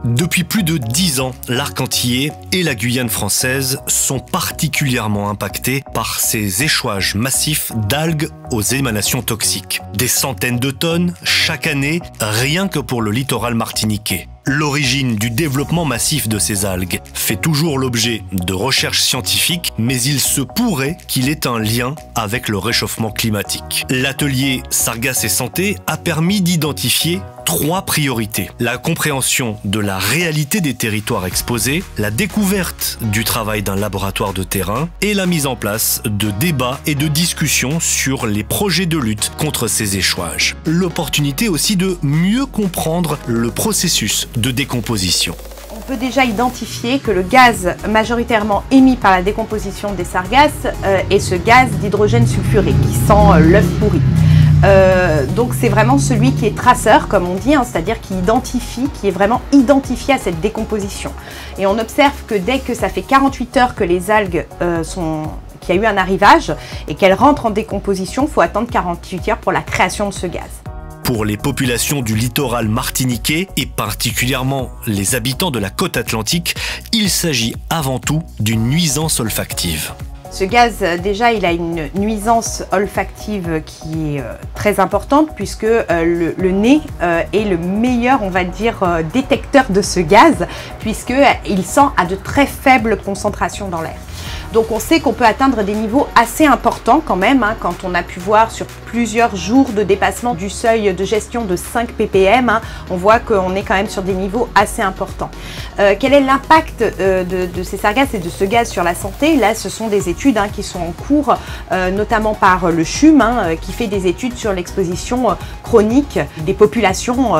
Depuis plus de 10 ans, l'arc antillais et la Guyane française sont particulièrement impactés par ces échouages massifs d'algues aux émanations toxiques. Des centaines de tonnes chaque année, rien que pour le littoral martiniquais. L'origine du développement massif de ces algues fait toujours l'objet de recherches scientifiques, mais il se pourrait qu'il ait un lien avec le réchauffement climatique. L'atelier Sargasses et Santé a permis d'identifier 3 priorités. La compréhension de la réalité des territoires exposés, la découverte du travail d'un laboratoire de terrain et la mise en place de débats et de discussions sur les projets de lutte contre ces échouages. L'opportunité aussi de mieux comprendre le processus de décomposition. On peut déjà identifier que le gaz majoritairement émis par la décomposition des sargasses est ce gaz d'hydrogène sulfuré qui sent l'œuf pourri. Donc c'est vraiment celui qui est traceur, comme on dit, hein, c'est-à-dire qui identifie, qui est vraiment identifié à cette décomposition. Et on observe que dès que ça fait 48 heures que les algues qu'il y a eu un arrivage et qu'elles rentrent en décomposition, il faut attendre 48 heures pour la création de ce gaz. Pour les populations du littoral martiniquais et particulièrement les habitants de la côte atlantique, il s'agit avant tout d'une nuisance olfactive. Ce gaz, déjà, il a une nuisance olfactive qui est très importante puisque le nez est le meilleur, on va dire, détecteur de ce gaz puisqu'il sent à de très faibles concentrations dans l'air. Donc on sait qu'on peut atteindre des niveaux assez importants quand même, hein, quand on a pu voir sur plusieurs jours de dépassement du seuil de gestion de 5 ppm, hein, on voit qu'on est quand même sur des niveaux assez importants. Quel est l'impact de ces sargasses et de ce gaz sur la santé? Là, ce sont des études hein, qui sont en cours, notamment par le CHUM, hein, qui fait des études sur l'exposition chronique des populations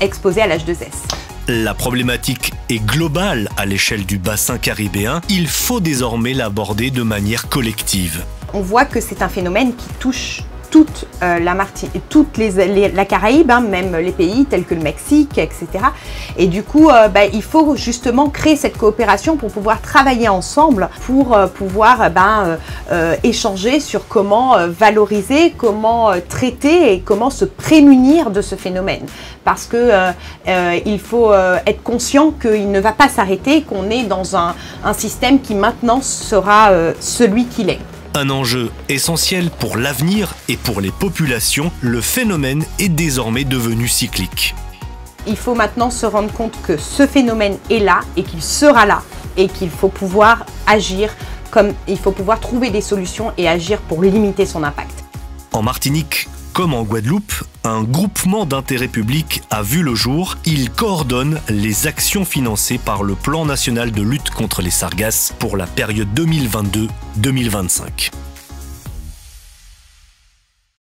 exposées à l'H2S. La problématique est globale à l'échelle du bassin caribéen. Il faut désormais l'aborder de manière collective. On voit que c'est un phénomène qui touche toute la Caraïbe, hein, même les pays tels que le Mexique, etc. Et du coup, il faut justement créer cette coopération pour pouvoir travailler ensemble, pour pouvoir échanger sur comment valoriser, comment traiter et comment se prémunir de ce phénomène. Parce que il faut être conscient qu'il ne va pas s'arrêter, qu'on est dans un système qui maintenant sera celui qu'il est. Un enjeu essentiel pour l'avenir et pour les populations, le phénomène est désormais devenu cyclique. Il faut maintenant se rendre compte que ce phénomène est là et qu'il sera là et qu'il faut pouvoir agir, il faut pouvoir trouver des solutions et agir pour limiter son impact. En Martinique, comme en Guadeloupe, un groupement d'intérêt public a vu le jour. Il coordonne les actions financées par le Plan national de lutte contre les sargasses pour la période 2022-2025.